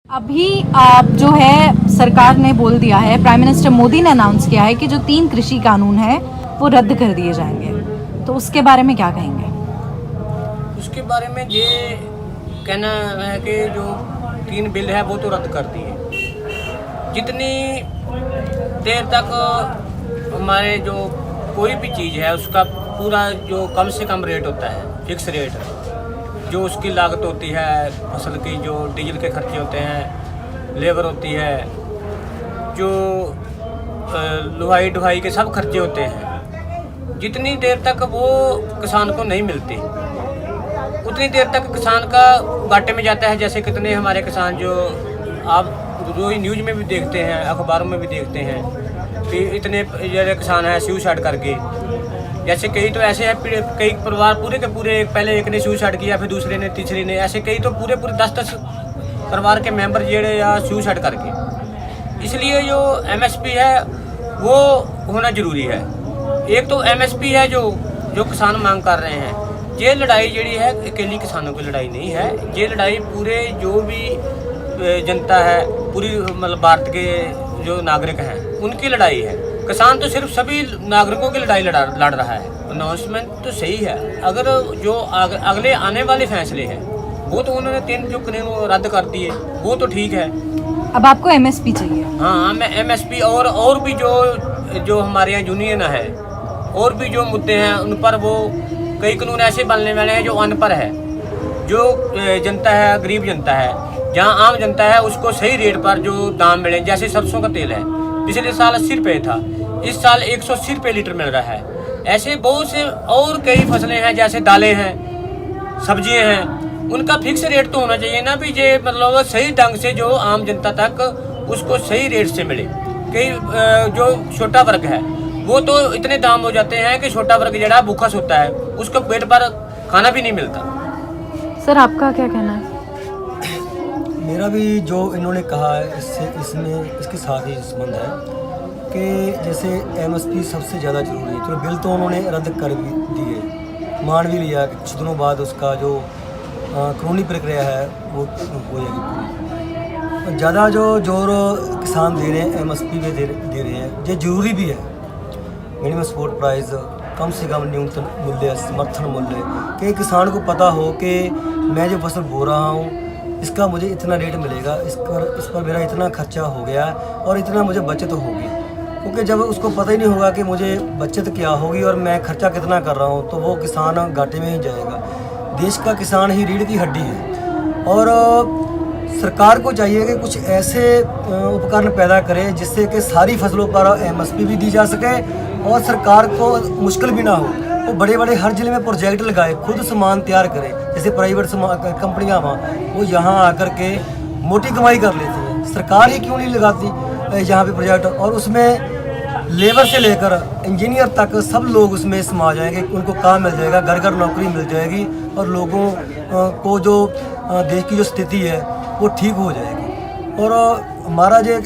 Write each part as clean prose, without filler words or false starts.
अभी आप जो है सरकार ने बोल दिया है, प्राइम मिनिस्टर मोदी ने अनाउंस किया है कि जो 3 कृषि कानून है वो रद्द कर दिए जाएंगे, तो उसके बारे में क्या कहेंगे? उसके बारे में ये कहना है कि जो 3 बिल है वो तो रद्द कर दिए। जितनी देर तक हमारे जो कोई भी चीज़ है उसका पूरा जो कम से कम रेट होता है, फिक्स रेट, जो उसकी लागत होती है, फसल की जो डीजल के खर्चे होते हैं, लेबर होती है, जो लुहाई ढुहाई के सब खर्चे होते हैं, जितनी देर तक वो किसान को नहीं मिलती उतनी देर तक किसान का घाटे में जाता है। जैसे कितने हमारे किसान जो आप रोज न्यूज़ में भी देखते हैं, अखबारों में भी देखते हैं कि इतने ज़्यादा किसान हैं सुसाइड करके। जैसे कई तो ऐसे हैं, कई परिवार पूरे के पूरे, पहले एक ने सुसाइड किया, फिर दूसरे ने, तीसरे ने, ऐसे कई तो पूरे 10-10 परिवार के मेंबर जेड़े या सुसाइड करके। इसलिए जो MSP है वो होना ज़रूरी है। एक तो MSP है जो किसान मांग कर रहे हैं। ये लड़ाई जड़ी है अकेली किसानों की लड़ाई नहीं है, ये लड़ाई पूरे जो भी जनता है, पूरी मतलब भारत के जो नागरिक हैं उनकी लड़ाई है। किसान तो सिर्फ सभी नागरिकों की लड़ाई लड़ रहा है। अनाउंसमेंट तो सही है, अगर जो अगले आने वाले फैसले हैं वो तो उन्होंने 3 जो कानून रद्द कर दिए वो तो ठीक है। अब आपको MSP चाहिए? हाँ, मैं MSP और भी जो हमारे यहाँ यूनियन है और भी जो मुद्दे हैं उन पर वो कई कानून ऐसे बनने वाले हैं जो अनपढ़ है, जो जनता है, गरीब जनता है, जहाँ आम जनता है उसको सही रेट पर जो दाम मिले। जैसे सरसों का तेल है, पिछले साल 80 रुपये था, इस साल 180 रुपये लीटर मिल रहा है। ऐसे बहुत से और कई फसलें हैं, जैसे दालें हैं, सब्जियां हैं, उनका फिक्स रेट तो होना चाहिए ना भी, ये मतलब सही ढंग से जो आम जनता तक उसको सही रेट से मिले। कई जो छोटा वर्ग है वो तो इतने दाम हो जाते हैं कि छोटा वर्ग जरा भूखा सोता है, उसको पेट पर खाना भी नहीं मिलता। सर आपका क्या कहना है? मेरा भी जो इन्होंने कहा है इसके साथ ही संबंध है कि जैसे MSP सबसे ज़्यादा ज़रूरी है। तो बिल तो उन्होंने रद्द कर भी दिए, मान भी लिया कि कुछ दिनों बाद उसका जो कानूनी प्रक्रिया है वो हो जाएगी पूरी। ज़्यादा जो जोर किसान दे रहे हैं MSP पे दे रहे हैं, ये ज़रूरी भी है। मिनिमम सपोर्ट प्राइस, कम से कम न्यूनतम मूल्य, समर्थन मूल्य, कि किसान को पता हो कि मैं जो फसल बो रहा हूँ इसका मुझे इतना रेट मिलेगा, इस पर मेरा इतना खर्चा हो गया और इतना मुझे बचत होगी। क्योंकि जब उसको पता ही नहीं होगा कि मुझे बचत क्या होगी और मैं खर्चा कितना कर रहा हूँ, तो वो किसान घाटे में ही जाएगा। देश का किसान ही रीढ़ की हड्डी है और सरकार को चाहिए कि कुछ ऐसे उपकरण पैदा करे जिससे कि सारी फसलों पर MSP भी दी जा सके और सरकार को मुश्किल भी ना हो। वो बड़े बड़े हर जिले में प्रोजेक्ट लगाए, खुद सामान तैयार करे। जैसे प्राइवेट कंपनियाँ वो यहाँ आकर के मोटी कमाई कर लेती हैं, सरकार ही क्यों नहीं लगाती यहाँ पे प्रोजेक्ट, और उसमें लेबर से लेकर इंजीनियर तक सब लोग उसमें समा जाएंगे, उनको काम मिल जाएगा, घर घर नौकरी मिल जाएगी और लोगों को जो देश की जो स्थिति है वो ठीक हो जाएगी। और हमारा ये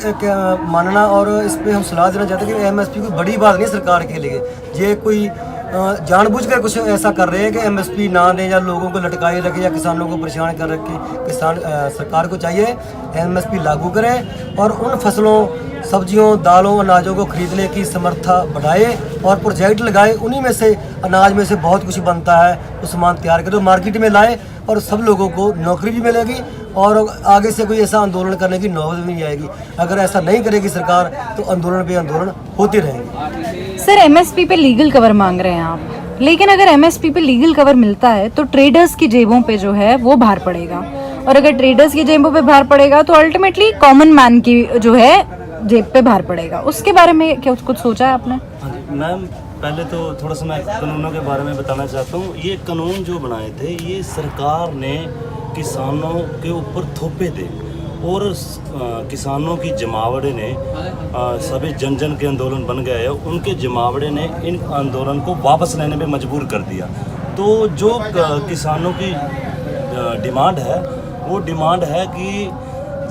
मानना और इस पर हम सलाह देना चाहते हैं कि MSP कोई बड़ी बात नहीं सरकार के लिए। ये कोई जानबूझकर कुछ ऐसा कर रहे हैं कि MSP ना दें या लोगों को लटकाए रखें या किसानों को परेशान कर रखें। किसान सरकार को चाहिए MSP लागू करें और उन फसलों, सब्जियों, दालों, अनाजों को खरीदने की समर्था बढ़ाए और प्रोजेक्ट लगाए। उन्हीं में से, अनाज में से बहुत कुछ बनता है, वो सामान तैयार करे, मार्केट में लाए और सब लोगों को नौकरी भी मिलेगी और आगे से कोई ऐसा आंदोलन करने की नौबत भी नहीं आएगी। अगर ऐसा नहीं करेगी सरकार तो आंदोलन पे आंदोलन होते रहेंगे। सर MSP पे लीगल कवर मांग रहे हैं आप, लेकिन अगर MSP पे लीगल कवर मिलता है तो ट्रेडर्स की जेबों पे जो है वो भार पड़ेगा, और अगर ट्रेडर्स की जेबों पे भार पड़ेगा तो अल्टीमेटली कॉमन मैन की जो है जेब पे भार पड़ेगा। उसके बारे में क्या कुछ सोचा है आपने? मैम, पहले तो थोड़ा सा मैं कानूनों के बारे में बताना चाहता हूँ। ये कानून जो बनाए थे ये सरकार ने किसानों के ऊपर थोपे थे और किसानों की जमावड़े ने सभी जन जन के आंदोलन बन गए, उनके जमावड़े ने इन आंदोलन को वापस लेने पे मजबूर कर दिया। तो जो किसानों की डिमांड है वो डिमांड है कि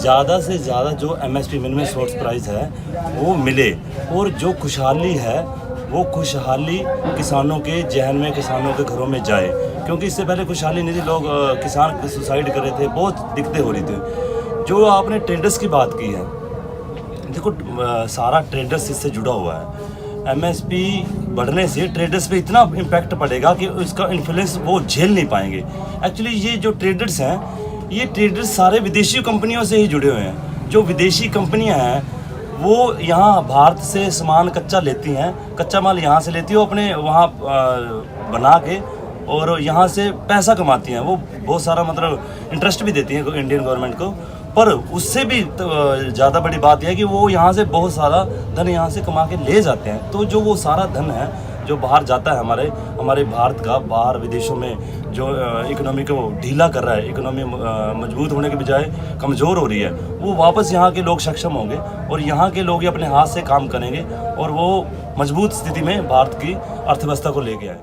ज़्यादा से ज़्यादा जो MSP मिनिमम सपोर्ट प्राइस है वो मिले और जो खुशहाली है वो खुशहाली किसानों के जहन में, किसानों के घरों में जाए। क्योंकि इससे पहले खुशहाली नहीं थी, लोग किसान सुसाइड कर रहे थे, बहुत दिक्कतें हो रही थी। जो आपने ट्रेडर्स की बात की है, देखो सारा ट्रेडर्स इससे जुड़ा हुआ है। एमएसपी बढ़ने से ट्रेडर्स पे इतना इम्पैक्ट पड़ेगा कि उसका इन्फ्लुएंस वो झेल नहीं पाएंगे। एक्चुअली ये जो ट्रेडर्स हैं, ये ट्रेडर्स सारे विदेशी कंपनियों से ही जुड़े हुए हैं। जो विदेशी कंपनियां हैं वो यहाँ भारत से सामान कच्चा लेती हैं, कच्चा माल यहाँ से लेती है, वो अपने वहाँ बना के और यहाँ से पैसा कमाती हैं। वो बहुत सारा मतलब इंटरेस्ट भी देती हैं इंडियन गवर्नमेंट को। पर उससे भी ज़्यादा बड़ी बात यह है कि वो यहाँ से बहुत सारा धन यहाँ से कमा के ले जाते हैं। तो जो वो सारा धन है जो बाहर जाता है हमारे भारत का, बाहर विदेशों में जो इकोनॉमी को ढीला कर रहा है, इकोनॉमी मजबूत होने के बजाय कमज़ोर हो रही है, वो वापस यहाँ के लोग सक्षम होंगे और यहाँ के लोग अपने हाथ से काम करेंगे और वो मजबूत स्थिति में भारत की अर्थव्यवस्था को लेके आए।